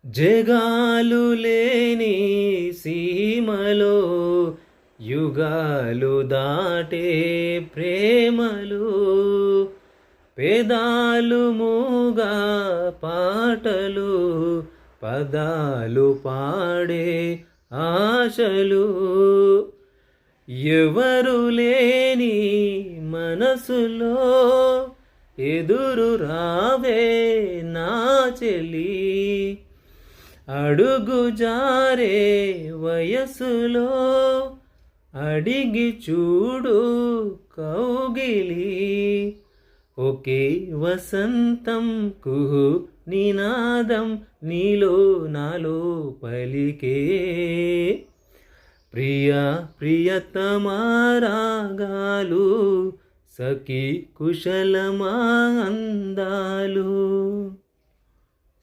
జగాలు లేని సీమలో యుగాలు దాటే ప్రేమలు పేదాలు మూగా పాటలు పదాలు పాడే ఆశలు ఎవరు లేని మనసులో ఎదురు రావే నా చెలి అడుగు జారే వయసులో అడిగి చూడు కౌగిలి ఒకే వసంతం కుహు నినాదం నీలో నాలో పలికే ప్రియా ప్రియతమా రాగాలు సఖీ కుశలమా అందాలు.